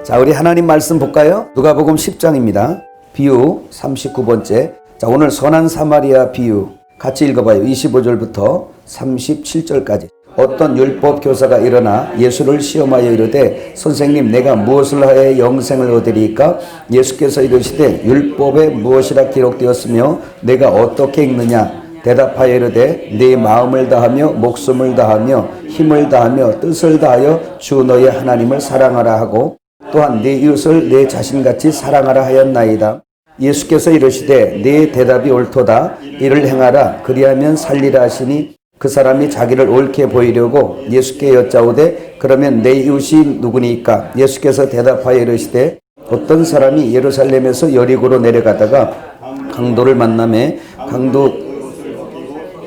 자, 우리 하나님 말씀 볼까요? 누가복음 10장입니다. 비유 39번째. 자, 오늘 선한 사마리아 비유 같이 읽어봐요. 25절부터 37절까지. 어떤 율법 교사가 일어나 예수를 시험하여 이르되 선생님 내가 무엇을 하여 영생을 얻으리까? 예수께서 이르시되 율법에 무엇이라 기록되었으며 내가 어떻게 읽느냐? 대답하여 이르되 네 마음을 다하며 목숨을 다하며 힘을 다하며 뜻을 다하여 주 너의 하나님을 사랑하라 하고 또한 네 이웃을 내 자신같이 사랑하라 하였나이다. 예수께서 이르시되 네 대답이 옳도다. 이를 행하라. 그리하면 살리라 하시니 그 사람이 자기를 옳게 보이려고 예수께 여짜오되 그러면 내 이웃이 누구니까? 예수께서 대답하여 이르시되 어떤 사람이 예루살렘에서 여리고로 내려가다가 강도를 만나매 강도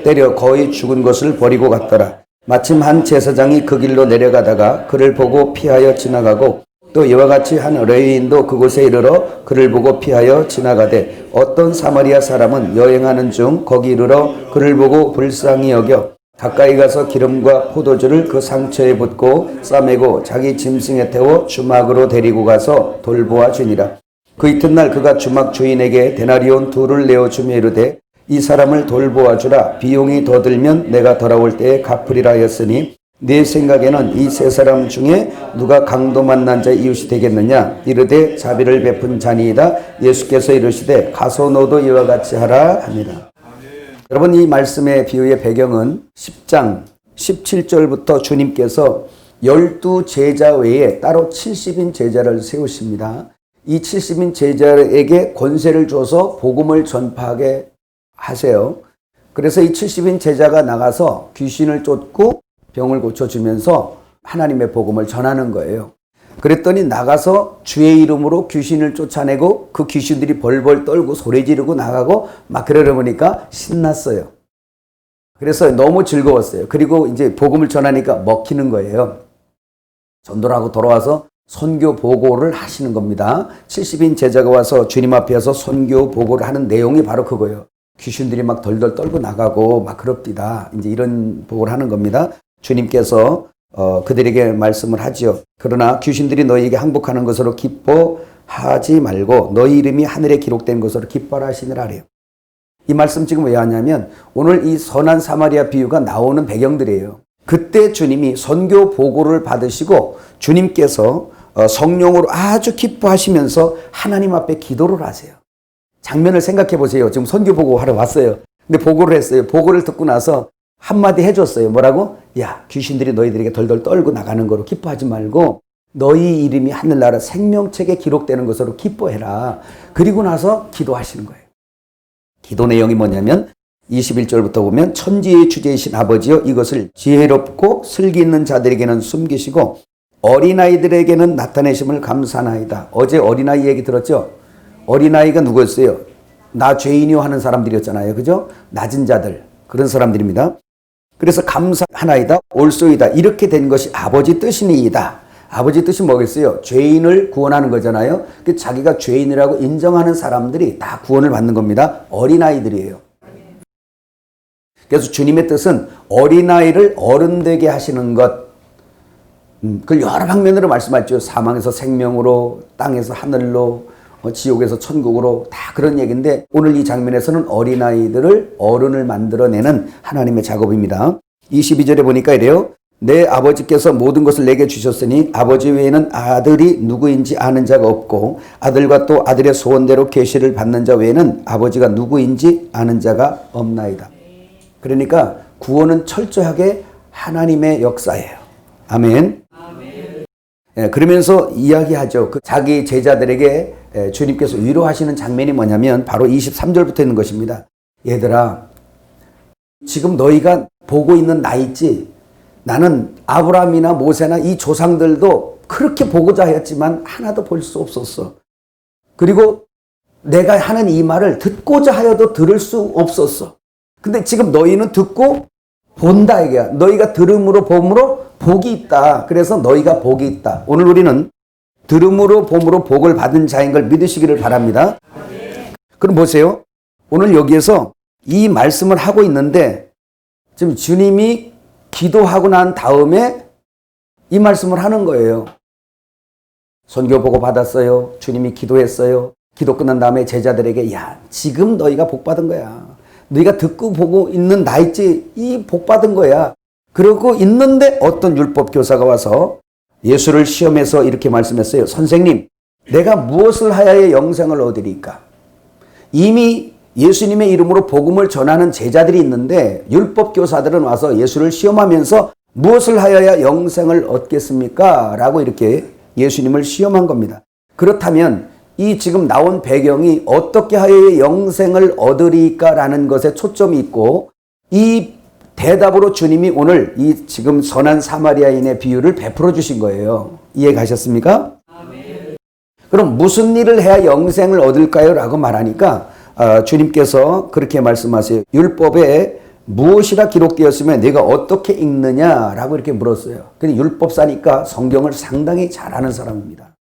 때려 거의 죽은 것을 버리고 갔더라. 마침 한 제사장이 그 길로 내려가다가 그를 보고 피하여 지나가고 또 이와 같이 한 레위인도 그곳에 이르러 그를 보고 피하여 지나가되 어떤 사마리아 사람은 여행하는 중 거기 이르러 그를 보고 불쌍히 여겨 가까이 가서 기름과 포도주를 그 상처에 붓고 싸매고 자기 짐승에 태워 주막으로 데리고 가서 돌보아 주니라. 그 이튿날 그가 주막 주인에게 데나리온 2를 내어주며 이르되 이 사람을 돌보아 주라. 비용이 더 들면 내가 돌아올 때에 갚으리라 하였으니 네 생각에는 이 세 사람 중에 누가 강도 만난 자의 이웃이 되겠느냐? 이르되 자비를 베푼 자니이다. 예수께서 이르시되 가서 너도 이와 같이 하라 합니다. 여러분, 이 말씀의 비유의 배경은 10장 17절부터 주님께서 12 제자 외에 따로 70인 제자를 세우십니다. 이 70인 제자에게 권세를 줘서 복음을 전파하게 하세요. 그래서 이 70인 제자가 나가서 귀신을 쫓고 병을 고쳐주면서 하나님의 복음을 전하는 거예요. 그랬더니 나가서 주의 이름으로 귀신을 쫓아내고 그 귀신들이 벌벌 떨고 소리 지르고 나가고 막 그러다 보니까 신났어요. 그래서 너무 즐거웠어요. 그리고 이제 복음을 전하니까 먹히는 거예요. 전도를 하고 돌아와서 선교 보고를 하시는 겁니다. 70인 제자가 와서 주님 앞에 와서 선교 보고를 하는 내용이 바로 그거예요. 귀신들이 막 덜덜 떨고 나가고 막 그럽디다. 이제 이런 보고를 하는 겁니다. 주님께서 그들에게 말씀을 하지요. 그러나 귀신들이 너희에게 항복하는 것으로 기뻐하지 말고 너희 이름이 하늘에 기록된 것으로 기뻐하라 하시니라 그래요. 이 말씀 지금 왜 하냐면 오늘 이 선한 사마리아 비유가 나오는 배경들이에요. 그때 주님이 선교 보고를 받으시고 주님께서 성령으로 아주 기뻐하시면서 하나님 앞에 기도를 하세요. 장면을 생각해 보세요. 지금 선교 보고 하러 왔어요. 근데 보고를 했어요. 보고를 듣고 나서 한마디 해줬어요. 뭐라고? 야, 귀신들이 너희들에게 덜덜 떨고 나가는 거로 기뻐하지 말고 너희 이름이 하늘나라 생명책에 기록되는 것으로 기뻐해라. 그리고 나서 기도하시는 거예요. 기도 내용이 뭐냐면 21절부터 보면 천지의 주제이신 아버지여 이것을 지혜롭고 슬기 있는 자들에게는 숨기시고 어린아이들에게는 나타내심을 감사하나이다. 어제 어린아이 얘기 들었죠? 어린아이가 누구였어요? 나 죄인이요 하는 사람들이었잖아요. 그죠? 낮은 자들. 그런 사람들입니다. 그래서 감사하나이다. 옳소이다. 이렇게 된 것이 아버지 뜻이니이다. 아버지 뜻이 뭐겠어요? 죄인을 구원하는 거잖아요. 자기가 죄인이라고 인정하는 사람들이 다 구원을 받는 겁니다. 어린아이들이에요. 그래서 주님의 뜻은 어린아이를 어른되게 하시는 것. 그걸 여러 방면으로 말씀하죠. 사망에서 생명으로, 땅에서 하늘로, 지옥에서 천국으로 다 그런 얘기인데 오늘 이 장면에서는 어린아이들을 어른을 만들어내는 하나님의 작업입니다. 22절에 보니까 이래요. 내 아버지께서 모든 것을 내게 주셨으니 아버지 외에는 아들이 누구인지 아는 자가 없고 아들과 또 아들의 소원대로 계시를 받는 자 외에는 아버지가 누구인지 아는 자가 없나이다. 그러니까 구원은 철저하게 하나님의 역사예요. 아멘. 그러면서 이야기하죠. 자기 제자들에게 주님께서 위로하시는 장면이 뭐냐면 바로 23절부터 있는 것입니다. 얘들아, 지금 너희가 보고 있는 나 있지? 나는 아브라함이나 모세나 이 조상들도 그렇게 보고자 하였지만 하나도 볼 수 없었어. 그리고 내가 하는 이 말을 듣고자 하여도 들을 수 없었어. 근데 지금 너희는 듣고 본다 이게야. 너희가 들음으로 봄으로 복이 있다. 그래서 너희가 복이 있다. 오늘 우리는 들음으로 봄으로 복을 받은 자인 걸 믿으시기를 바랍니다. 그럼 보세요. 오늘 여기에서 이 말씀을 하고 있는데 지금 주님이 기도하고 난 다음에 이 말씀을 하는 거예요. 선교 보고 받았어요. 주님이 기도했어요. 기도 끝난 다음에 제자들에게 야, 지금 너희가 복 받은 거야. 너희가 듣고 보고 있는 나 있지? 이 복 받은 거야. 그러고 있는데 어떤 율법 교사가 와서 예수를 시험해서 이렇게 말씀했어요. 선생님, 내가 무엇을 하여야 영생을 얻으리까? 이미 예수님의 이름으로 복음을 전하는 제자들이 있는데 율법 교사들은 와서 예수를 시험하면서 무엇을 하여야 영생을 얻겠습니까? 라고 이렇게 예수님을 시험한 겁니다. 그렇다면 이 지금 나온 배경이 어떻게 하여야 영생을 얻으리까라는 것에 초점이 있고 이 대답으로 주님이 오늘 이 지금 선한 사마리아인의 비유를 베풀어 주신 거예요. 이해 가셨습니까? 아멘. 그럼 무슨 일을 해야 영생을 얻을까요? 라고 말하니까 주님께서 그렇게 말씀하세요. 율법에 무엇이라 기록되었으면 네가 어떻게 읽느냐라고 이렇게 물었어요. 근데 율법사니까 성경을 상당히 잘하는 사람입니다.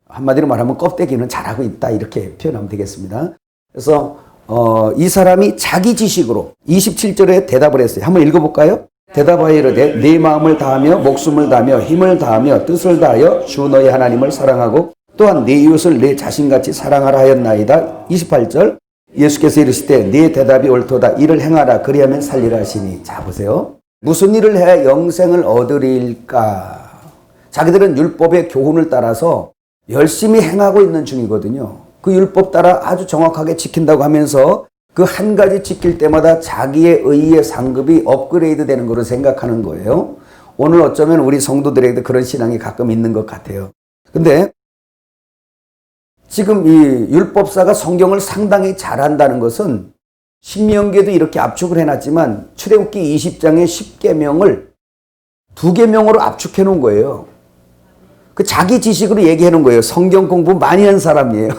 한마디로 말하면 껍데기는 잘하고 있다 이렇게 표현하면 되겠습니다. 그래서 이 사람이 자기 지식으로 27절에 대답을 했어요. 한번 읽어볼까요? 대답하여 이르되 네 마음을 다하며 목숨을 다하며 힘을 다하며 뜻을 다하여 주 너희 하나님을 사랑하고 또한 네 이웃을 내 자신같이 사랑하라 하였나이다. 28절 예수께서 이르시되 네 대답이 옳도다. 이를 행하라 그리하면 살리라 하시니. 자 보세요. 무슨 일을 해야 영생을 얻으릴까? 자기들은 율법의 교훈을 따라서 열심히 행하고 있는 중이거든요. 그 율법 따라 아주 정확하게 지킨다고 하면서 그 한 가지 지킬 때마다 자기의 의의 상급이 업그레이드 되는 거로 생각하는 거예요. 오늘 어쩌면 우리 성도들에게도 그런 신앙이 가끔 있는 것 같아요. 근데 지금 이 율법사가 성경을 상당히 잘한다는 것은 신명기에도 이렇게 압축을 해놨지만 출애굽기 20장의 10계명을 2계명으로 압축해 놓은 거예요. 그 자기 지식으로 얘기해 놓은 거예요. 성경 공부 많이 한 사람이에요.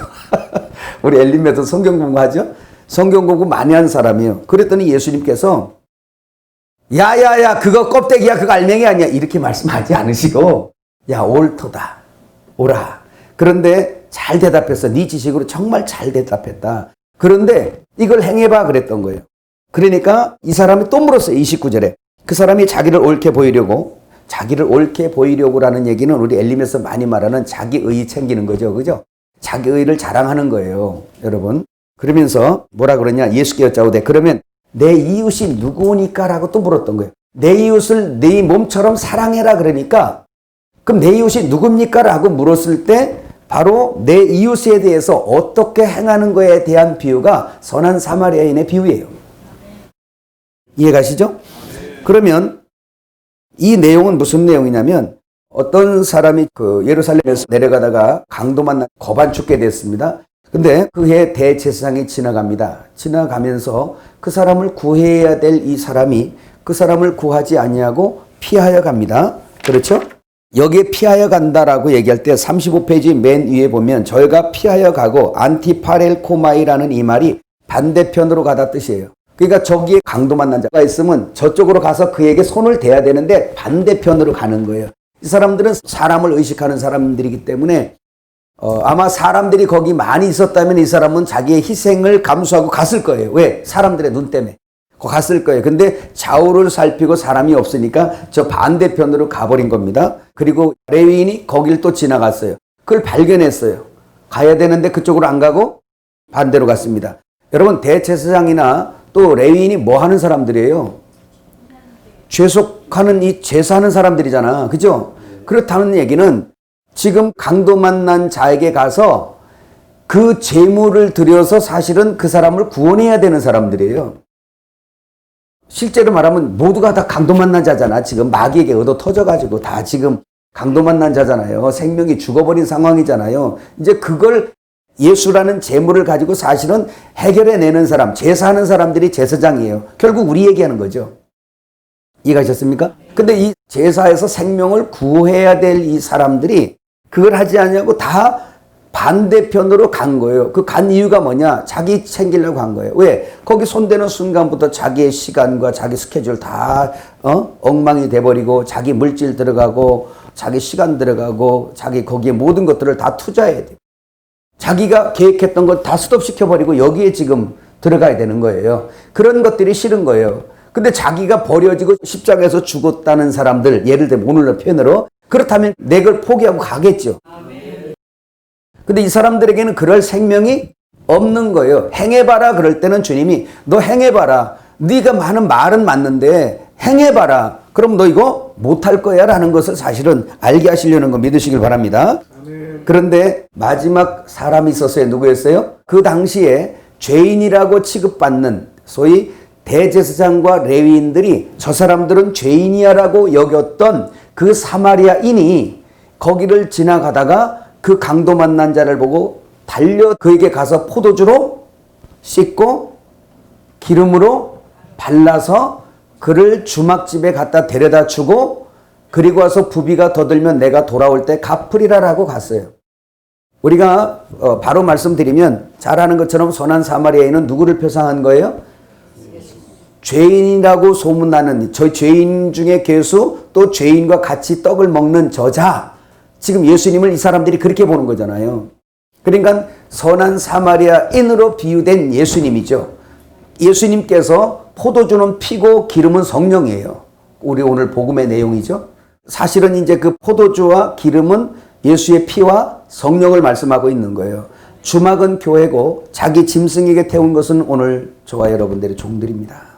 우리 엘리메도 성경 공부하죠? 성경 공부 많이 한 사람이에요. 그랬더니 예수님께서 야야야 그거 껍데기야 그거 알맹이 아니야 이렇게 말씀하지 않으시고 야 옳도다 옳아. 그런데 잘 대답했어. 네 지식으로 정말 잘 대답했다. 그런데 이걸 행해봐 그랬던 거예요. 그러니까 이 사람이 또 물었어요. 29절에 그 사람이 자기를 옳게 보이려고라는 얘기는 우리 엘림에서 많이 말하는 자기의 챙기는 거죠. 그죠? 자기의를 자랑하는 거예요. 여러분. 그러면서 뭐라 그러냐? 예수께 여짜오되 그러면 내 이웃이 누구니까? 라고 또 물었던 거예요. 내 이웃을 네 몸처럼 사랑해라 그러니까 그럼 내 이웃이 누굽니까? 라고 물었을 때 바로 내 이웃에 대해서 어떻게 행하는 거에 대한 비유가 선한 사마리아인의 비유예요. 이해가시죠? 그러면 이 내용은 무슨 내용이냐면 어떤 사람이 그 예루살렘에서 내려가다가 강도 만나 거반 죽게 됐습니다. 근데 그 해 대제사장이 지나갑니다. 지나가면서 그 사람을 구해야 될 이 사람이 그 사람을 구하지 아니하고 피하여 갑니다. 그렇죠? 여기에 피하여 간다라고 얘기할 때 35페이지 맨 위에 보면 저희가 피하여 가고 안티파렐코마이라는 이 말이 반대편으로 가다 뜻이에요. 그러니까 저기에 강도 만난 자가 있으면 저쪽으로 가서 그에게 손을 대야 되는데 반대편으로 가는 거예요. 이 사람들은 사람을 의식하는 사람들이기 때문에 아마 사람들이 거기 많이 있었다면 이 사람은 자기의 희생을 감수하고 갔을 거예요. 왜? 사람들의 눈 때문에. 갔을 거예요. 근데 좌우를 살피고 사람이 없으니까 저 반대편으로 가버린 겁니다. 그리고 레위인이 거길 또 지나갔어요. 그걸 발견했어요. 가야 되는데 그쪽으로 안 가고 반대로 갔습니다. 여러분 대제사장이나 또 레위인이 뭐 하는 사람들이에요? 죄속하는 이 제사하는 사람들이잖아. 그죠? 그렇다는 얘기는 지금 강도 만난 자에게 가서 그 제물을 들여서 사실은 그 사람을 구원해야 되는 사람들이에요. 실제로 말하면 모두가 다 강도 만난 자잖아. 지금 마귀에게 얻어 터져가지고 다 지금 강도 만난 자잖아요. 생명이 죽어버린 상황이잖아요. 이제 그걸 예수라는 제물을 가지고 사실은 해결해내는 사람, 제사하는 사람들이 제사장이에요. 결국 우리 얘기하는 거죠. 이해가셨습니까? 근데 이 제사에서 생명을 구해야 될 이 사람들이 그걸 하지 않냐고 다 반대편으로 간 거예요. 그 간 이유가 뭐냐? 자기 챙기려고 간 거예요. 왜? 거기 손대는 순간부터 자기의 시간과 자기 스케줄 다 엉망이 돼버리고 자기 물질 들어가고 자기 시간 들어가고 자기 거기에 모든 것들을 다 투자해야 돼요. 자기가 계획했던 것 다 스톱시켜버리고 여기에 지금 들어가야 되는 거예요. 그런 것들이 싫은 거예요. 근데 자기가 버려지고 십자가에서 죽었다는 사람들, 예를 들면 오늘날 표현으로 그렇다면 내 걸 포기하고 가겠죠. 근데 이 사람들에게는 그럴 생명이 없는 거예요. 행해봐라 그럴 때는 주님이 너 행해봐라. 네가 많은 말은 맞는데 행해봐라. 그럼 너 이거 못할 거야 라는 것을 사실은 알게 하시려는 거 믿으시길 바랍니다. 그런데 마지막 사람이 있었어요. 누구였어요? 그 당시에 죄인이라고 취급받는 소위 대제사장과 레위인들이 저 사람들은 죄인이야라고 여겼던 그 사마리아인이 거기를 지나가다가 그 강도 만난 자를 보고 달려 그에게 가서 포도주로 씻고 기름으로 발라서 그를 주막집에 갖다 데려다 주고 그리고 와서 부비가 더 들면 내가 돌아올 때 갚으리라라고 갔어요. 우리가 바로 말씀드리면 잘 아는 것처럼 선한 사마리아인은 누구를 표상한 거예요? 죄인이라고 소문나는 저 죄인 중에 괴수 또 죄인과 같이 떡을 먹는 저자. 지금 예수님을 이 사람들이 그렇게 보는 거잖아요. 그러니까 선한 사마리아인으로 비유된 예수님이죠. 예수님께서 포도주는 피고 기름은 성령이에요. 우리 오늘 복음의 내용이죠. 사실은 이제 그 포도주와 기름은 예수의 피와 성령을 말씀하고 있는 거예요. 주막은 교회고 자기 짐승에게 태운 것은 오늘 저와 여러분들의 종들입니다.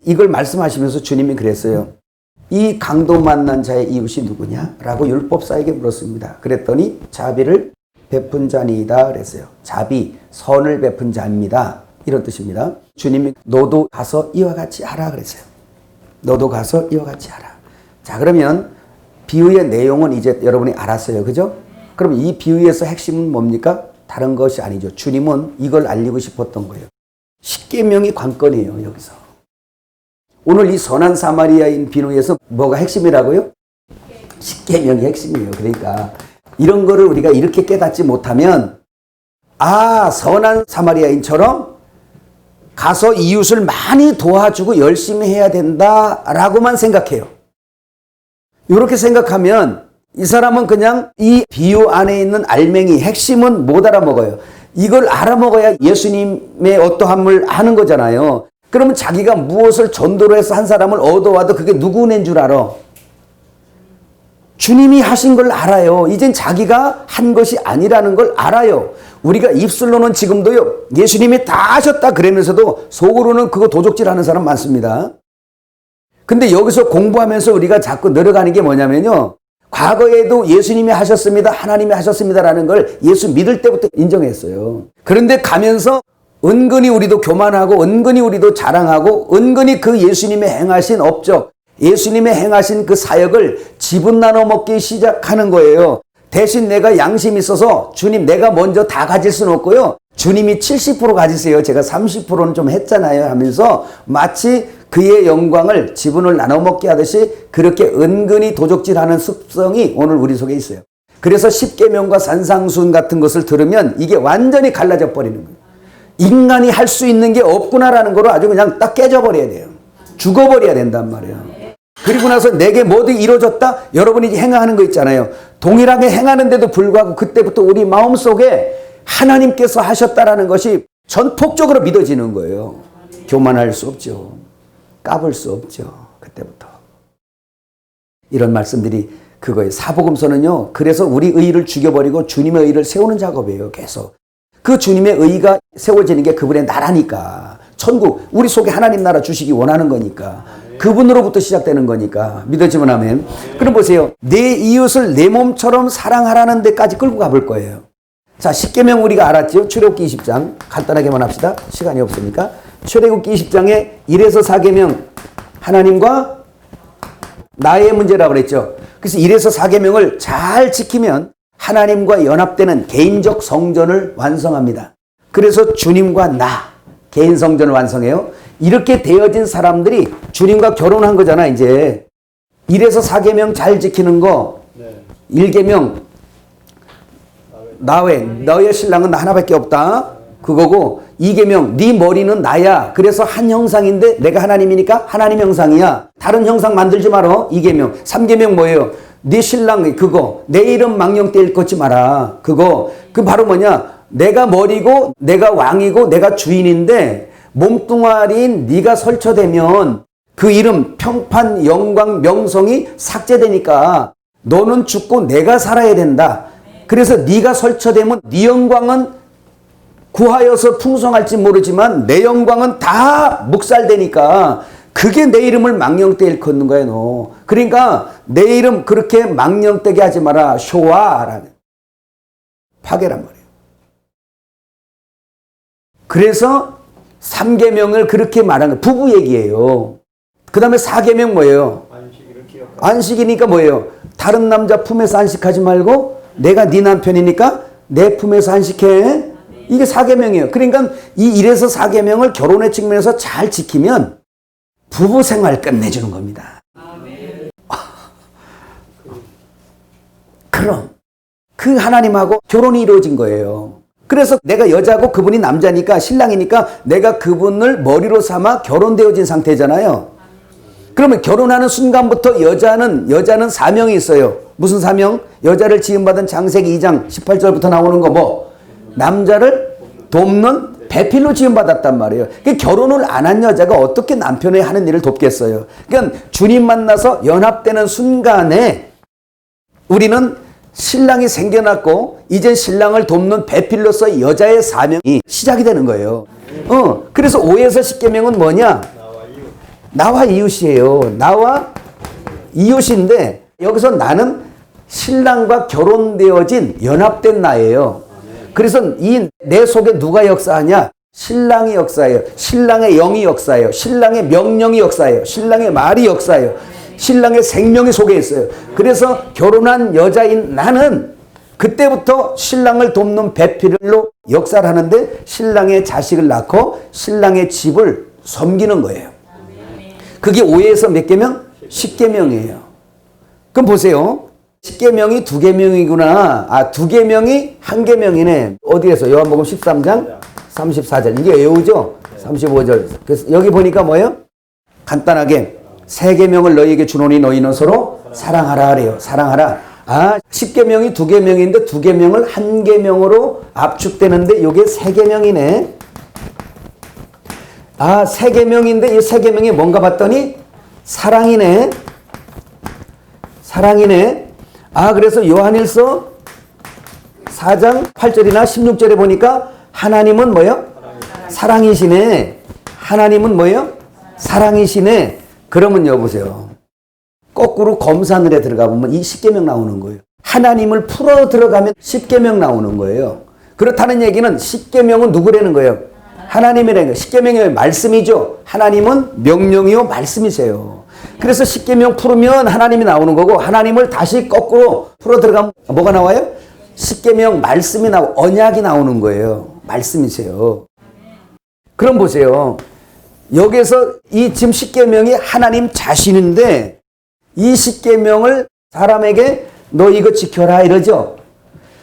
이걸 말씀하시면서 주님이 그랬어요. 이 강도 만난 자의 이웃이 누구냐? 라고 율법사에게 물었습니다. 그랬더니 자비를 베푼 자니이다 그랬어요. 자비, 선을 베푼 자입니다. 이런 뜻입니다. 주님이 너도 가서 이와 같이 하라 그랬어요. 너도 가서 이와 같이 하라. 자, 그러면 비유의 내용은 이제 여러분이 알았어요. 그죠? 그럼 이 비유에서 핵심은 뭡니까? 다른 것이 아니죠. 주님은 이걸 알리고 싶었던 거예요. 십계명이 관건이에요. 여기서. 오늘 이 선한 사마리아인 비유에서 뭐가 핵심이라고요? 십계명이 핵심이에요. 그러니까 이런 거를 우리가 이렇게 깨닫지 못하면 선한 사마리아인처럼 가서 이웃을 많이 도와주고 열심히 해야 된다라고만 생각해요. 이렇게 생각하면 이 사람은 그냥 이 비유 안에 있는 알맹이 핵심은 못 알아먹어요. 이걸 알아먹어야 예수님의 어떠함을 아는 거잖아요. 그러면 자기가 무엇을 전도로 해서 한 사람을 얻어와도 그게 누구 은혜인 줄 알아? 주님이 하신 걸 알아요. 이젠 자기가 한 것이 아니라는 걸 알아요. 우리가 입술로는 지금도요, 예수님이 다 하셨다 그러면서도 속으로는 그거 도적질하는 사람 많습니다. 근데 여기서 공부하면서 우리가 자꾸 늘어가는 게 뭐냐면요, 과거에도 예수님이 하셨습니다, 하나님이 하셨습니다라는 걸 예수 믿을 때부터 인정했어요. 그런데 가면서 은근히 우리도 교만하고 은근히 우리도 자랑하고 은근히 그 예수님의 행하신 업적, 예수님의 행하신 그 사역을 지분 나눠 먹기 시작하는 거예요. 대신 내가 양심이 있어서 주님 내가 먼저 다 가질 수는 없고요. 주님이 70% 가지세요. 제가 30%는 좀 했잖아요 하면서 마치 그의 영광을 지분을 나눠 먹게 하듯이 그렇게 은근히 도적질하는 습성이 오늘 우리 속에 있어요. 그래서 십계명과 산상수훈 같은 것을 들으면 이게 완전히 갈라져 버리는 거예요. 인간이 할 수 있는 게 없구나라는 거로 아주 그냥 딱 깨져버려야 돼요. 죽어버려야 된단 말이에요. 그리고 나서 내게 뭐든 이루어졌다? 여러분이 행하는 거 있잖아요. 동일하게 행하는데도 불구하고 그때부터 우리 마음속에 하나님께서 하셨다라는 것이 전폭적으로 믿어지는 거예요. 교만할 수 없죠. 까불 수 없죠. 그때부터. 이런 말씀들이 그거예요. 사복음서는요. 그래서 우리 의의를 죽여버리고 주님의 의의를 세우는 작업이에요. 계속. 그 주님의 의의가 세워지는 게 그분의 나라니까. 천국, 우리 속에 하나님 나라 주시기 원하는 거니까. 그분으로부터 시작되는 거니까. 믿어지면 아멘. 그럼 보세요. 내 이웃을 내 몸처럼 사랑하라는 데까지 끌고 가볼 거예요. 자, 십계명 우리가 알았죠? 출애굽기 20장. 간단하게만 합시다. 시간이 없으니까. 출애굽기 20장에 1에서 4계명 하나님과 나의 문제라고 그랬죠. 그래서 1에서 4계명을 잘 지키면 하나님과 연합되는 개인적 성전을 완성합니다. 그래서 주님과 나 개인 성전을 완성해요. 이렇게 되어진 사람들이 주님과 결혼한 거잖아. 이제 1에서 4계명 잘 지키는 거. 1계명 너의 신랑은 나 하나밖에 없다. 그거고 2계명 네 머리는 나야. 그래서 한 형상인데 내가 하나님이니까 하나님 형상이야. 다른 형상 만들지 마라. 2계명. 3계명 뭐예요? 네 신랑 그거 내 이름 망령때 일컫지 마라. 그거 그 바로 뭐냐? 내가 머리고 내가 왕이고 내가 주인인데 몸뚱아리인 네가 설쳐되면 그 이름 평판 영광 명성이 삭제되니까 너는 죽고 내가 살아야 된다. 그래서 네가 설쳐되면 네 영광은 구하여서 풍성할지 모르지만 내 영광은 다 묵살되니까 그게 내 이름을 망령되게 일컫는 거야 너. 그러니까 내 이름 그렇게 망령되게 하지 마라. 쇼와라는 파괴란 말이에요. 그래서 3계명을 그렇게 말한 거 부부 얘기예요. 그 다음에 4계명 뭐예요? 안식이니까 뭐예요? 다른 남자 품에서 안식하지 말고 내가 네 남편이니까 내 품에서 안식해. 이게 4계명이에요. 그러니까 이 1에서 4계명을 결혼의 측면에서 잘 지키면 부부 생활 끝내주는 겁니다. 그럼 그 하나님하고 결혼이 이루어진 거예요. 그래서 내가 여자고 그분이 남자니까 신랑이니까 내가 그분을 머리로 삼아 결혼되어진 상태잖아요. 그러면 결혼하는 순간부터 여자는 사명이 있어요. 무슨 사명? 여자를 지음받은 창세기 2장 18절부터 나오는 거 뭐? 남자를 돕는 배필로 지음받았단 말이에요. 결혼을 안 한 여자가 어떻게 남편의 하는 일을 돕겠어요? 그러니까 주님 만나서 연합되는 순간에 우리는 신랑이 생겨났고 이제 신랑을 돕는 배필로서 여자의 사명이 시작이 되는 거예요. 그래서 5에서 10계명은 뭐냐? 나와 이웃이에요. 나와 이웃인데 여기서 나는 신랑과 결혼되어진 연합된 나예요. 그래서 이 내 속에 누가 역사하냐? 신랑이 역사해요. 신랑의 영이 역사해요. 신랑의 명령이 역사해요. 신랑의 말이 역사해요. 신랑의 생명이 속에 있어요. 그래서 결혼한 여자인 나는 그때부터 신랑을 돕는 배필로 역사를 하는데 신랑의 자식을 낳고 신랑의 집을 섬기는 거예요. 그게 5에서 몇 계명? 10계명이에요. 그럼 보세요. 10계명이 2계명이구나. 2계명이 1계명이네. 어디에서? 요한복음 13장 34절. 이게 외우죠? 35절. 그래서 여기 보니까 뭐예요? 간단하게 3계명을 너희에게 주노니 너희는 서로 사랑하라 그래요. 사랑하라. 10계명이 2계명인데 2계명을 1계명으로 압축되는데 이게 3계명이네. 3계명인데 이 3계명이 뭔가 봤더니 사랑이네. 사랑이네. 그래서 요한일서 4장 8절이나 16절에 보니까 하나님은 뭐예요? 사랑이시네. 하나님은 뭐예요? 사랑이시네. 그러면 여보세요. 거꾸로 검사늘에 들어가 보면 이 10계명 나오는 거예요. 하나님을 풀어 들어가면 10계명 나오는 거예요. 그렇다는 얘기는 10계명은 누구라는 거예요? 하나님이라는 거예요. 10계명이 말씀이죠. 하나님은 명령이요 말씀이세요. 그래서 10계명 풀으면 하나님이 나오는 거고 하나님을 다시 거꾸로 풀어 들어가면 뭐가 나와요? 10계명 말씀이 나오고 언약이 나오는 거예요. 말씀이세요. 그럼 보세요. 여기서 이 지금 10계명이 하나님 자신인데 이 10계명을 사람에게 너 이거 지켜라 이러죠.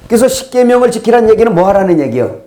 그래서 10계명을 지키라는 얘기는 뭐 하라는 얘기요?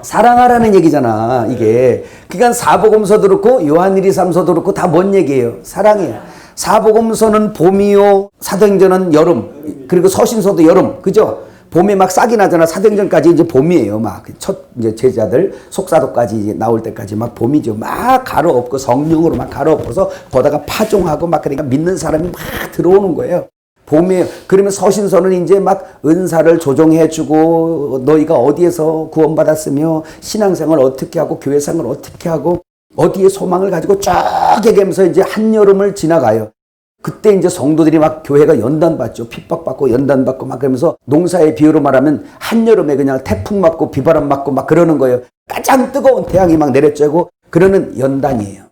사랑하라는 얘기잖아, 이게. 그러니까 사복음서도 그렇고 요한일서도 그렇고 다 뭔 얘기예요? 사랑이에요. 사복음서는 봄이요, 사도행전은 여름, 그리고 서신서도 여름, 그죠? 봄에 막 싹이 나잖아. 사도행전까지 이제 봄이에요. 막 첫 이제 제자들 속사도까지 이제 나올 때까지 막 봄이죠. 막 가로엎고 성령으로 막 가로엎어서 거다가 파종하고 막 그러니까 믿는 사람이 막 들어오는 거예요. 봄에 그러면 서신서는 이제 막 은사를 조정해주고 너희가 어디에서 구원받았으며 신앙생활 어떻게 하고 교회생활 어떻게 하고 어디에 소망을 가지고 쫙 얘기하면서 이제 한여름을 지나가요. 그때 이제 성도들이 막 교회가 연단받죠. 핍박받고 연단받고 막 그러면서 농사의 비유로 말하면 한여름에 그냥 태풍 맞고 비바람 맞고 막 그러는 거예요. 가장 뜨거운 태양이 막 내려쬐고 그러는 연단이에요.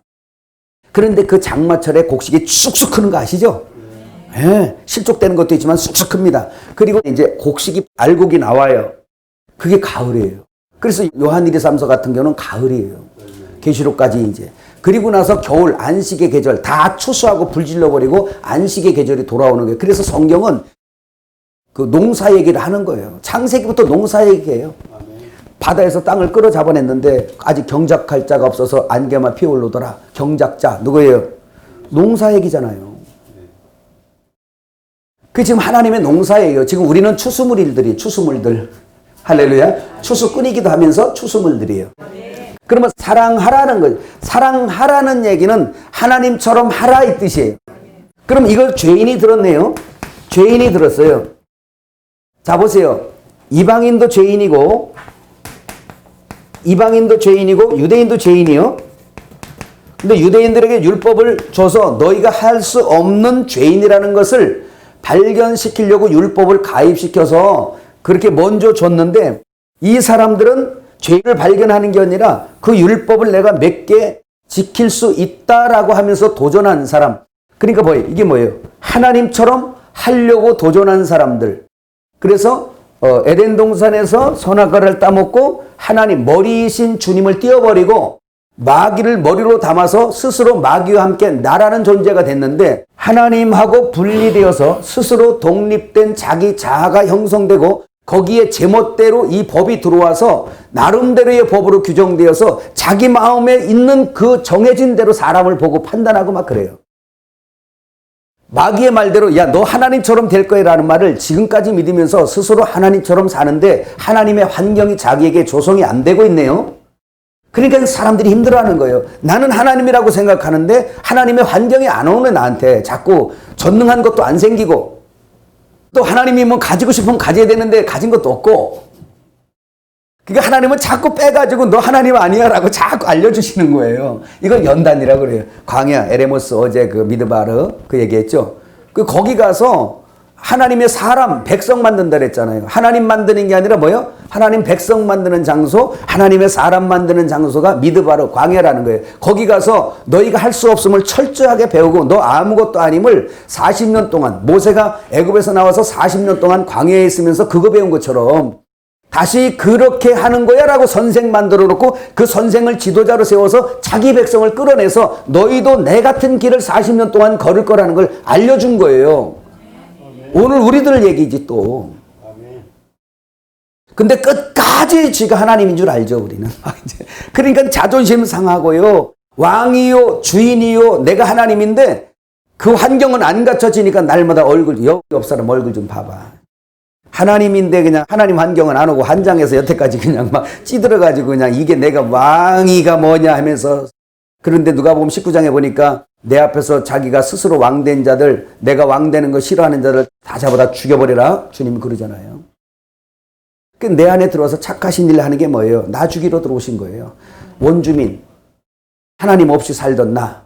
그런데 그 장마철에 곡식이 쑥쑥 크는 거 아시죠? 예, 실족되는 것도 있지만 쑥쑥 큽니다. 그리고 이제 곡식이 알곡이 나와요. 그게 가을이에요. 그래서 요한일서삼서 같은 경우는 가을이에요. 계시록까지 이제. 그리고 나서 겨울 안식의 계절 다 추수하고 불질러버리고 안식의 계절이 돌아오는 거예요. 그래서 성경은 그 농사 얘기를 하는 거예요. 창세기부터 농사 얘기예요. 바다에서 땅을 끌어 잡아냈는데 아직 경작할 자가 없어서 안개만 피어오르더라. 경작자 누구예요? 농사 얘기잖아요. 그 지금 하나님의 농사예요. 지금 우리는 추수물들이 추수물들. 할렐루야. 추수 끊이기도 하면서 추수물들이에요. 그러면 사랑하라는 거예요. 사랑하라는 얘기는 하나님처럼 하라 이 뜻이에요. 그럼 이걸 죄인이 들었네요. 죄인이 들었어요. 자, 보세요. 이방인도 죄인이고 유대인도 죄인이요. 근데 유대인들에게 율법을 줘서 너희가 할 수 없는 죄인이라는 것을 발견시키려고 율법을 가입시켜서 그렇게 먼저 줬는데, 이 사람들은 죄를 발견하는 게 아니라 그 율법을 내가 몇 개 지킬 수 있다라고 하면서 도전한 사람. 그러니까 뭐예요? 이게 뭐예요? 하나님처럼 하려고 도전한 사람들. 그래서 에덴 동산에서 선악과를 따먹고 하나님 머리이신 주님을 띄워버리고 마귀를 머리로 담아서 스스로 마귀와 함께 나라는 존재가 됐는데, 하나님하고 분리되어서 스스로 독립된 자기 자아가 형성되고 거기에 제멋대로 이 법이 들어와서 나름대로의 법으로 규정되어서 자기 마음에 있는 그 정해진 대로 사람을 보고 판단하고 막 그래요. 마귀의 말대로 야, 너 하나님처럼 될 거야 라는 말을 지금까지 믿으면서 스스로 하나님처럼 사는데 하나님의 환경이 자기에게 조성이 안 되고 있네요. 그러니까 사람들이 힘들어하는 거예요. 나는 하나님이라고 생각하는데 하나님의 환경이 안 오는 나한테 자꾸 전능한 것도 안 생기고, 또 하나님이 뭐 가지고 싶으면 가져야 되는데 가진 것도 없고, 그러니까 하나님은 자꾸 빼가지고 너 하나님 아니야 라고 자꾸 알려주시는 거예요. 이걸 연단이라고 그래요. 광야 에레모스 어제 그 미드바르 그 얘기했죠. 거기 가서 하나님의 사람 백성 만든다 그랬잖아요. 하나님 만드는 게 아니라 뭐요? 하나님 백성 만드는 장소, 하나님의 사람 만드는 장소가 미드바르 광야라는 거예요. 거기 가서 너희가 할 수 없음을 철저하게 배우고 너 아무것도 아님을 40년 동안, 모세가 애굽에서 나와서 40년 동안 광야에 있으면서 그거 배운 것처럼 다시 그렇게 하는 거야 라고 선생 만들어 놓고 그 선생을 지도자로 세워서 자기 백성을 끌어내서 너희도 내 같은 길을 40년 동안 걸을 거라는 걸 알려준 거예요. 오늘 우리들 얘기지 또. 근데 끝까지 지가 하나님인 줄 알죠, 우리는. 그러니까 자존심 상하고요. 왕이요, 주인이요, 내가 하나님인데 그 환경은 안 갖춰지니까 날마다 얼굴, 여기 옆 사람 얼굴 좀 봐봐. 하나님인데 그냥 하나님 환경은 안 오고 한장에서 여태까지 그냥 막 찌들어가지고 그냥 이게 내가 왕이가 뭐냐 하면서. 그런데 누가 보면 19장에 보니까 내 앞에서 자기가 스스로 왕된 자들, 내가 왕되는 거 싫어하는 자들 다 잡아다 죽여버려라 주님이 그러잖아요. 내 안에 들어와서 착하신 일 하는 게 뭐예요? 나 죽이러 들어오신 거예요. 원주민, 하나님 없이 살던 나.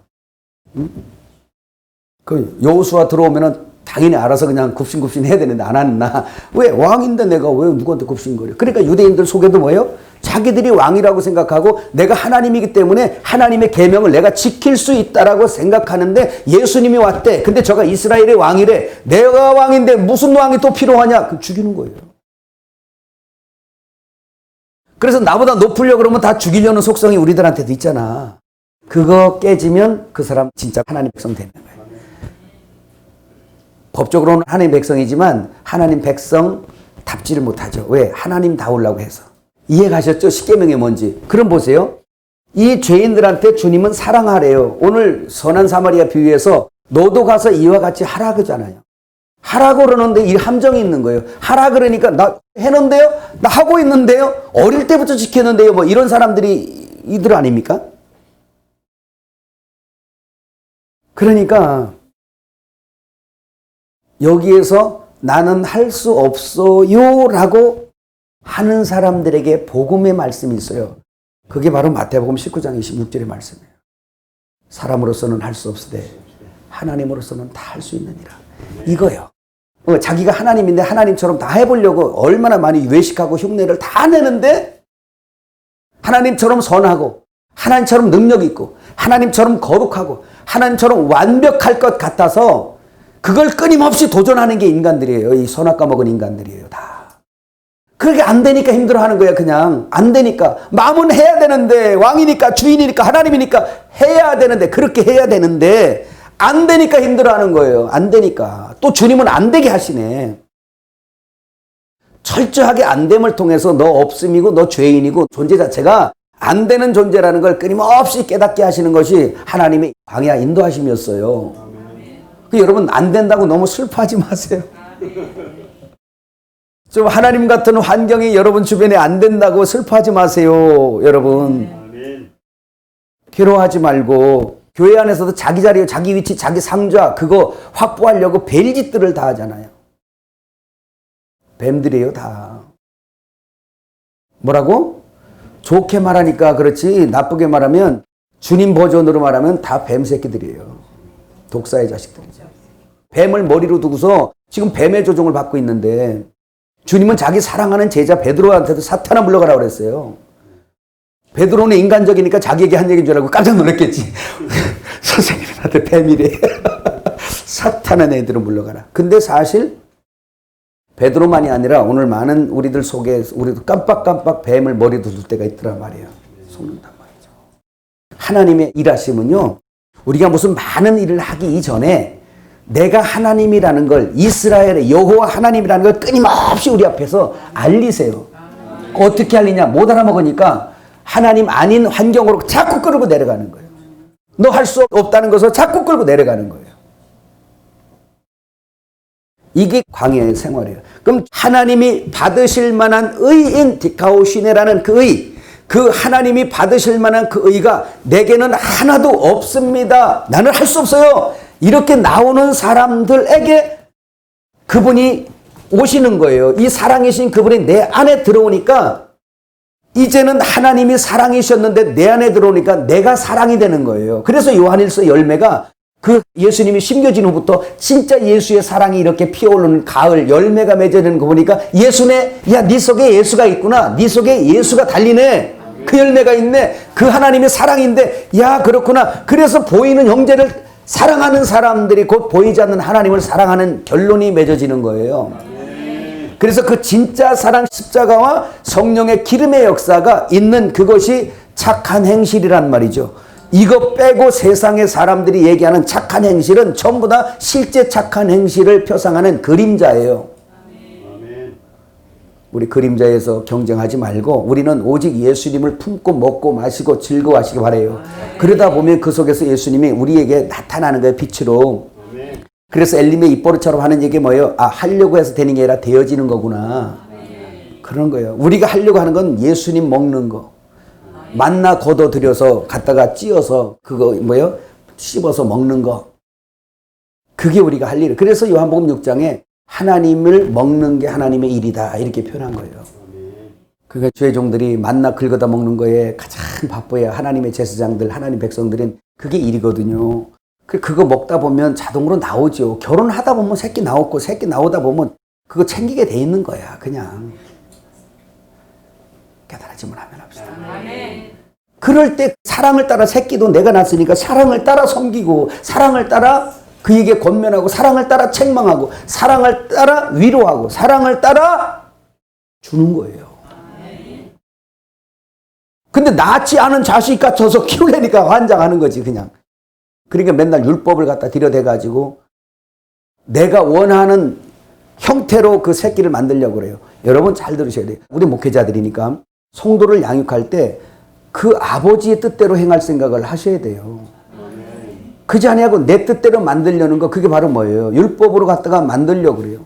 그 여호수아 들어오면은 당연히 알아서 그냥 굽신굽신 해야 되는데 안 하는 나. 왜? 왕인데 내가 왜 누구한테 굽신거려? 그러니까 유대인들 속에도 뭐예요? 자기들이 왕이라고 생각하고 내가 하나님이기 때문에 하나님의 계명을 내가 지킬 수 있다라고 생각하는데 예수님이 왔대. 근데 저가 이스라엘의 왕이래. 내가 왕인데 무슨 왕이 또 필요하냐? 그럼 죽이는 거예요. 그래서 나보다 높으려고 그러면 다 죽이려는 속성이 우리들한테도 있잖아. 그거 깨지면 그 사람 진짜 하나님 백성 되는 거예요. 법적으로는 하나님 백성이지만 하나님 백성답지를 못하죠. 왜? 하나님 다우려고 해서. 이해가셨죠? 십계명이 뭔지. 그럼 보세요. 이 죄인들한테 주님은 사랑하래요. 오늘 선한 사마리아 비유에서 너도 가서 이와 같이 하라 그러잖아요. 하라고 그러는데 이 함정이 있는 거예요. 하라 그러니까 나 해놓은데요? 나 하고 있는데요? 어릴 때부터 지켰는데요? 뭐 이런 사람들이 이들 아닙니까? 그러니까 여기에서 나는 할 수 없어요 라고 하는 사람들에게 복음의 말씀이 있어요. 그게 바로 마태복음 19장 26절의 말씀이에요. 사람으로서는 할 수 없으되 하나님으로서는 다 할 수 있느니라. 이거요. 자기가 하나님인데 하나님처럼 다 해보려고 얼마나 많이 외식하고 흉내를 다 내는데 하나님처럼 선하고 하나님처럼 능력 있고 하나님처럼 거룩하고 하나님처럼 완벽할 것 같아서 그걸 끊임없이 도전하는 게 인간들이에요. 이 선악과 먹은 인간들이에요. 다. 그렇게 안 되니까 힘들어하는 거야. 그냥 안 되니까. 마음은 해야 되는데 왕이니까 주인이니까 하나님이니까 해야 되는데 그렇게 해야 되는데 안 되니까 힘들어하는 거예요. 안 되니까. 또 주님은 안 되게 하시네. 철저하게 안 됨을 통해서 너 없음이고 너 죄인이고 존재 자체가 안 되는 존재라는 걸 끊임없이 깨닫게 하시는 것이 하나님의 광야 인도하심이었어요. 여러분 안 된다고 너무 슬퍼하지 마세요. 좀 하나님 같은 환경이 여러분 주변에 안 된다고 슬퍼하지 마세요. 여러분 괴로워하지 말고 교회 안에서도 자기 자리, 자기 위치, 자기 상좌 그거 확보하려고 별짓들을 다 하잖아요. 뱀들이에요, 다. 뭐라고? 좋게 말하니까 그렇지 나쁘게 말하면 주님 버전으로 말하면 다 뱀 새끼들이에요. 독사의 자식들이죠. 뱀을 머리로 두고서 지금 뱀의 조종을 받고 있는데 주님은 자기 사랑하는 제자 베드로한테도 사탄아 물러가라고 그랬어요. 베드로는 인간적이니까 자기에게 한 얘기인 줄 알고 깜짝 놀랐겠지. 선생님한테 뱀이래. 사탄한 애들은 물러가라. 근데 사실 베드로만이 아니라 오늘 많은 우리들 속에 우리도 깜빡깜빡 뱀을 머리에 둘 때가 있더라 말이에요. 속는단 말이죠. 하나님의 일하심은요. 우리가 무슨 많은 일을 하기 이전에 내가 하나님이라는 걸 이스라엘의 여호와 하나님이라는 걸 끊임없이 우리 앞에서 알리세요. 어떻게 알리냐? 못 알아먹으니까 하나님 아닌 환경으로 자꾸 끌고 내려가는 거예요. 너 할 수 없다는 것을 자꾸 끌고 내려가는 거예요. 이게 광야의 생활이에요. 그럼 하나님이 받으실 만한 의인 디카오시네라는 그 의, 그 하나님이 받으실 만한 그 의가 내게는 하나도 없습니다. 나는 할 수 없어요. 이렇게 나오는 사람들에게 그분이 오시는 거예요. 이 사랑이신 그분이 내 안에 들어오니까 이제는 하나님이 사랑이셨는데 내 안에 들어오니까 내가 사랑이 되는 거예요. 그래서 요한일서 열매가 그 예수님이 심겨진 후부터 진짜 예수의 사랑이 이렇게 피어오르는 가을 열매가 맺어지는 거 보니까 예수네, 야, 네 속에 예수가 있구나. 네 속에 예수가 달리네. 그 열매가 있네. 그 하나님의 사랑인데, 야, 그렇구나. 그래서 보이는 형제를 사랑하는 사람들이 곧 보이지 않는 하나님을 사랑하는 결론이 맺어지는 거예요. 그래서 그 진짜 사랑 십자가와 성령의 기름의 역사가 있는 그것이 착한 행실이란 말이죠. 이거 빼고 세상의 사람들이 얘기하는 착한 행실은 전부 다 실제 착한 행실을 표상하는 그림자예요. 우리 그림자에서 경쟁하지 말고 우리는 오직 예수님을 품고 먹고 마시고 즐거워하시기 바라요. 그러다 보면 그 속에서 예수님이 우리에게 나타나는 거예요. 빛으로. 그래서 엘림의 입버릇처럼 하는 얘기 뭐예요? 아, 하려고 해서 되는 게 아니라 되어지는 거구나. 그런 거예요. 우리가 하려고 하는 건 예수님 먹는 거. 만나 걷어들여서 갖다가 찧어서 그거 뭐예요? 씹어서 먹는 거. 그게 우리가 할 일이에요. 그래서 요한복음 6장에 하나님을 먹는 게 하나님의 일이다 이렇게 표현한 거예요. 그러니까 주의 종들이 만나 긁어다 먹는 거에 가장 바빠야 하나님의 제사장들, 하나님 백성들은 그게 일이거든요. 그거 먹다 보면 자동으로 나오죠. 결혼하다 보면 새끼 나오고 새끼 나오다 보면 그거 챙기게 돼 있는 거야. 그냥 깨달아지면 하면 합시다. 그럴 때 사랑을 따라 새끼도 내가 낳았으니까 사랑을 따라 섬기고 사랑을 따라 그에게 권면하고 사랑을 따라 책망하고 사랑을 따라 위로하고 사랑을 따라 주는 거예요. 근데 낳지 않은 자식 같아서 키우려니까 환장하는 거지 그냥. 그러니까 맨날 율법을 갖다 들여대가지고 내가 원하는 형태로 그 새끼를 만들려고 그래요. 여러분 잘 들으셔야 돼요. 우리 목회자들이니까 성도를 양육할 때 그 아버지의 뜻대로 행할 생각을 하셔야 돼요. 그지 아니하고 내 뜻대로 만들려는 거 그게 바로 뭐예요? 율법으로 갖다가 만들려고 그래요.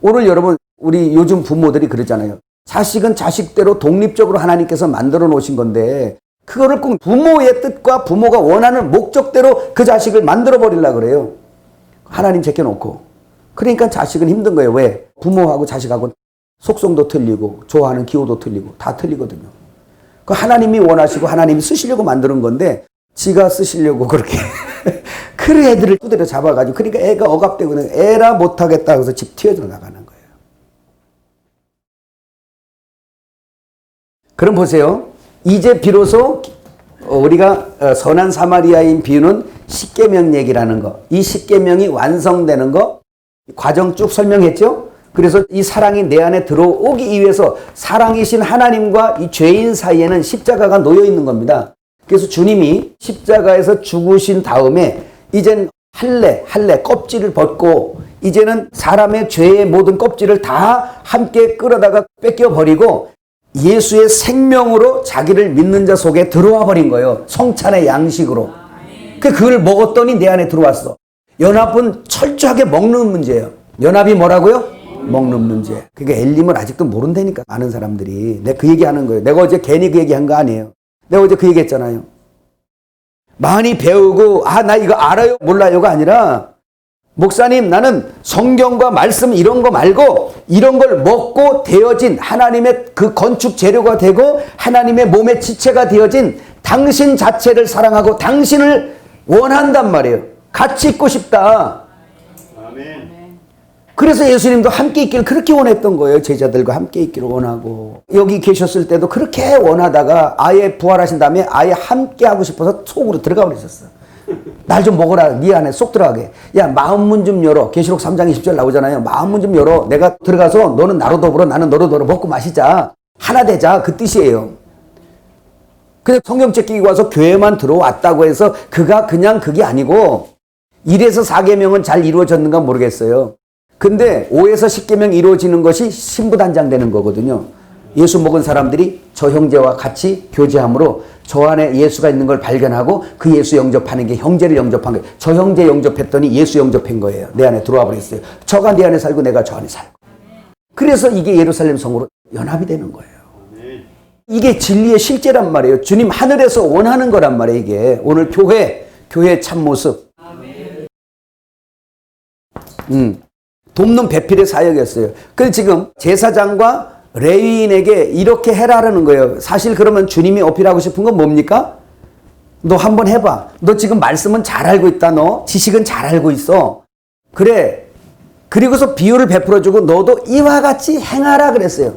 오늘 여러분 우리 요즘 부모들이 그러잖아요. 자식은 자식대로 독립적으로 하나님께서 만들어 놓으신 건데 그거를 꼭 부모의 뜻과 부모가 원하는 목적대로 그 자식을 만들어 버리려고 그래요. 하나님 제껴놓고. 그러니까 자식은 힘든 거예요. 왜? 부모하고 자식하고 속성도 틀리고 좋아하는 기호도 틀리고 다 틀리거든요. 그 하나님이 원하시고 하나님이 쓰시려고 만드는 건데 지가 쓰시려고 그렇게 그 애들을 두드려 잡아가지고 그러니까 애가 억압되고 애라 못하겠다 그래서 집 튀어져 나가는 거예요. 그럼 보세요. 이제 비로소 우리가 선한 사마리아인 비유는 십계명 얘기라는 거. 이 십계명이 완성되는 거 과정 쭉 설명했죠. 그래서 이 사랑이 내 안에 들어오기 위해서 사랑이신 하나님과 이 죄인 사이에는 십자가가 놓여 있는 겁니다. 그래서 주님이 십자가에서 죽으신 다음에 이젠 할례 껍질을 벗고 이제는 사람의 죄의 모든 껍질을 다 함께 끌어다가 뺏겨버리고 예수의 생명으로 자기를 믿는 자 속에 들어와 버린 거예요. 성찬의 양식으로. 그걸 먹었더니 내 안에 들어왔어. 연합은 철저하게 먹는 문제예요. 연합이 뭐라고요? 먹는 문제. 그게 엘림을 아직도 모른다니까 많은 사람들이. 내가 그 얘기하는 거예요. 내가 어제 괜히 그 얘기한 거 아니에요. 내가 어제 그 얘기했잖아요. 많이 배우고 나 이거 알아요 몰라요가 아니라 목사님 나는 성경과 말씀 이런 거 말고 이런 걸 먹고 되어진 하나님의 그 건축 재료가 되고 하나님의 몸의 지체가 되어진 당신 자체를 사랑하고 당신을 원한단 말이에요. 같이 있고 싶다. 아멘. 그래서 예수님도 함께 있기를 그렇게 원했던 거예요. 제자들과 함께 있기를 원하고 여기 계셨을 때도 그렇게 원하다가 아예 부활하신 다음에 아예 함께 하고 싶어서 속으로 들어가 버리셨어. 날 좀 먹어라. 네 안에 쏙 들어가게. 야 마음문 좀 열어. 계시록 3장 20절 나오잖아요. 마음문 좀 열어. 내가 들어가서 너는 나로 더불어 나는 너로 더불어 먹고 마시자. 하나 되자. 그 뜻이에요. 그냥 성경책 끼고 와서 교회만 들어왔다고 해서 그가 그냥 그게 아니고 1에서 4계명은 잘 이루어졌는가 모르겠어요. 근데 5에서 10계명 이루어지는 것이 신부단장 되는 거거든요. 예수 먹은 사람들이 저 형제와 같이 교제함으로 저 안에 예수가 있는 걸 발견하고 그 예수 영접하는 게 형제를 영접한 거예요. 저 형제 영접했더니 예수 영접한 거예요. 내 안에 들어와 버렸어요. 저가 내 안에 살고 내가 저 안에 살고. 그래서 이게 예루살렘 성으로 연합이 되는 거예요. 이게 진리의 실제란 말이에요. 주님 하늘에서 원하는 거란 말이에요. 이게 오늘 교회의 참모습. 돕는 배필의 사역이었어요. 근데 지금 제사장과 레위인에게 이렇게 해라라는 거예요. 사실 그러면 주님이 어필하고 싶은 건 뭡니까? 너 한번 해봐. 너 지금 말씀은 잘 알고 있다. 너 지식은 잘 알고 있어. 그래. 그리고서 비유를 베풀어주고 너도 이와 같이 행하라 그랬어요.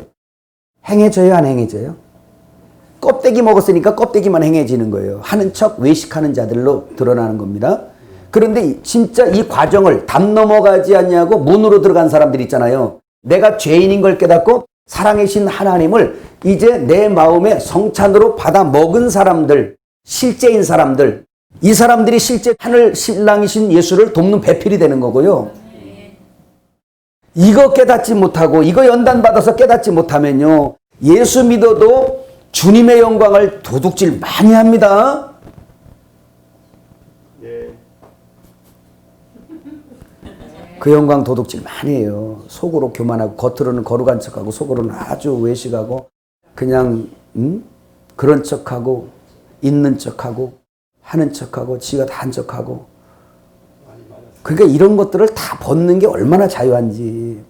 행해져요 안 행해져요? 껍데기 먹었으니까 껍데기만 행해지는 거예요. 하는 척 외식하는 자들로 드러나는 겁니다. 그런데 진짜 이 과정을 담 넘어가지 않냐고 문으로 들어간 사람들 있잖아요. 내가 죄인인 걸 깨닫고 사랑이신 하나님을 이제 내 마음에 성찬으로 받아 먹은 사람들, 실제인 사람들, 이 사람들이 실제 하늘 신랑이신 예수를 돕는 배필이 되는 거고요. 이거 깨닫지 못하고 이거 연단받아서 깨닫지 못하면요. 예수 믿어도 주님의 영광을 도둑질 많이 합니다. 그 영광 도둑질 많이 해요. 속으로 교만하고 겉으로는 거룩한 척하고 속으로는 아주 외식하고 그냥 그런 척하고 있는 척하고 하는 척하고 지가 다 한 척하고 그러니까 이런 것들을 다 벗는 게 얼마나 자유한지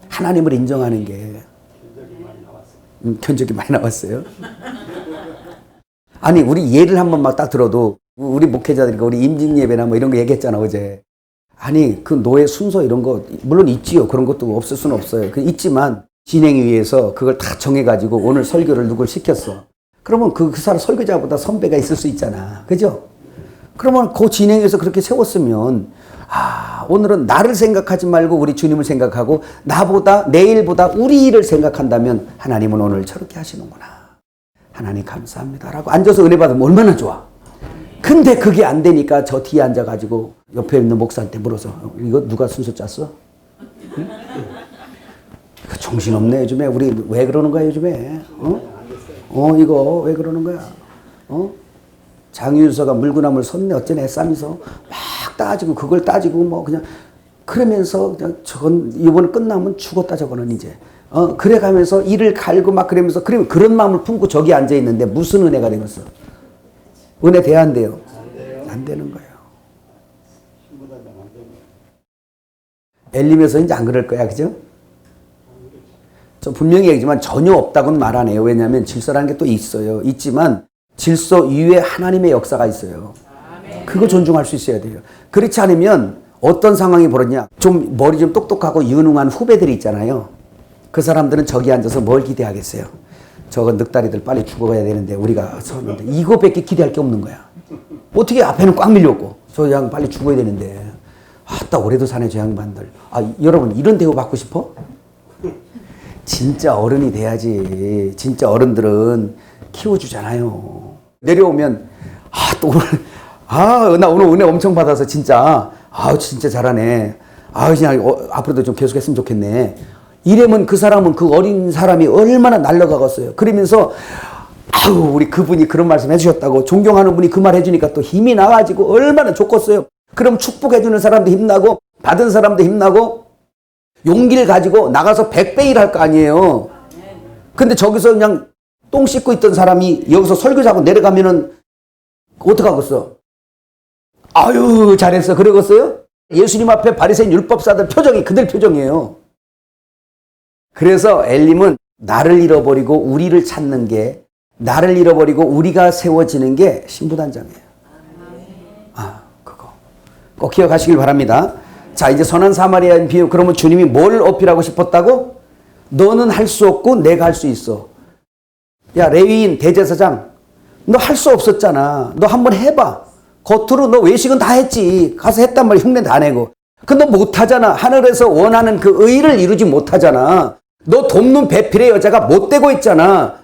하나님을 인정하는 게 견적이 많이 나왔어요. 아니 우리 예를 한번 막 딱 들어도 우리 목회자들이 우리 임직 예배나 뭐 이런 거 얘기했잖아 어제. 아니 그 노예 순서 이런 거 물론 있지요. 그런 것도 없을 수는 없어요. 그 있지만 진행위에서 그걸 다 정해가지고 오늘 설교를 누굴 시켰어. 그러면 그 사람 설교자보다 선배가 있을 수 있잖아. 그죠? 그러면 그 진행위에서 그렇게 세웠으면 오늘은 나를 생각하지 말고 우리 주님을 생각하고 나보다 내일보다 우리 일을 생각한다면 하나님은 오늘 저렇게 하시는구나. 하나님 감사합니다 라고 앉아서 은혜 받으면 얼마나 좋아. 근데 그게 안 되니까 저 뒤에 앉아가지고 옆에 있는 목사한테 물어서 이거 누가 순서 짰어? 응? 정신없네 요즘에. 우리 왜 그러는 거야 요즘에? 이거 왜 그러는 거야? 장유서가 물구나무를 섰네 어쩌네 쌈이서 막 따지고 그걸 따지고 뭐 그냥 그러면서 그냥 저건 이번에 끝나면 죽었다 저거는 이제 그래 가면서 이를 갈고 막 그러면서 그런 마음을 품고 저기 앉아 있는데 무슨 은혜가 되겠어? 은혜 돼야 안 돼요? 안 되는 거예요. 엘림에서 이제 안 그럴 거야, 그죠? 저 분명히 얘기지만 전혀 없다고는 말 안 해요. 왜냐하면 질서라는 게 또 있어요. 있지만 질서 이외에 하나님의 역사가 있어요. 그거 존중할 수 있어야 돼요. 그렇지 않으면 어떤 상황이 벌어지냐? 좀 머리 좀 똑똑하고 유능한 후배들이 있잖아요. 그 사람들은 저기 앉아서 뭘 기대하겠어요? 저거 늑다리들 빨리 죽어가야 되는데 우리가 서는데 이거밖에 기대할 게 없는 거야. 어떻게 앞에는 꽉 밀렸고 저 양 빨리 죽어야 되는데 딱 올해도 사네 저 양반들. 여러분 이런 대우 받고 싶어? 진짜 어른이 돼야지. 진짜 어른들은 키워주잖아요. 내려오면 또 오늘 나 오늘 은혜 엄청 받아서 진짜 진짜 잘하네. 그냥 앞으로도 좀 계속했으면 좋겠네. 이러면 그 사람은 그 어린 사람이 얼마나 날려가겠어요. 그러면서 우리 그분이 그런 말씀 해주셨다고 존경하는 분이 그 말 해주니까 또 힘이 나가지고 얼마나 좋겠어요. 그럼 축복해주는 사람도 힘나고 받은 사람도 힘나고 용기를 가지고 나가서 100배 일할 거 아니에요. 근데 저기서 그냥 똥 씻고 있던 사람이 여기서 설교자고 내려가면은 어떡하겠어? 아유, 잘했어. 그러겠어요? 예수님 앞에 바리새인 율법사들 표정이 그들 표정이에요. 그래서 엘림은 나를 잃어버리고 우리를 찾는 게, 나를 잃어버리고 우리가 세워지는 게 신부단장이에요. 그거 꼭 기억하시길 바랍니다. 자, 이제 선한 사마리아인 비유. 그러면 주님이 뭘 어필하고 싶었다고? 너는 할 수 없고 내가 할 수 있어. 야, 레위인 대제사장, 너 할 수 없었잖아. 너 한번 해봐. 겉으로 너 외식은 다 했지. 가서 했단 말이야. 흉내 다 내고. 근데 너 못하잖아. 하늘에서 원하는 그 의를 이루지 못하잖아. 너 돕는 배필의 여자가 못 되고 있잖아.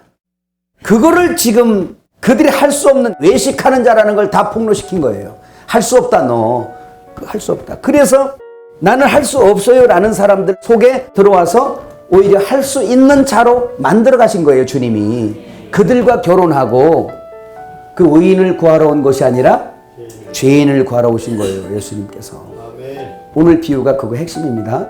그거를 지금 그들이 할 수 없는 외식하는 자라는 걸 다 폭로시킨 거예요. 할 수 없다, 너. 할 수 없다. 그래서 나는 할 수 없어요 라는 사람들 속에 들어와서 오히려 할 수 있는 자로 만들어 가신 거예요, 주님이. 그들과 결혼하고 그 의인을 구하러 온 것이 아니라 죄인을 구하러 오신 거예요, 예수님께서. 오늘 비유가 그거 핵심입니다.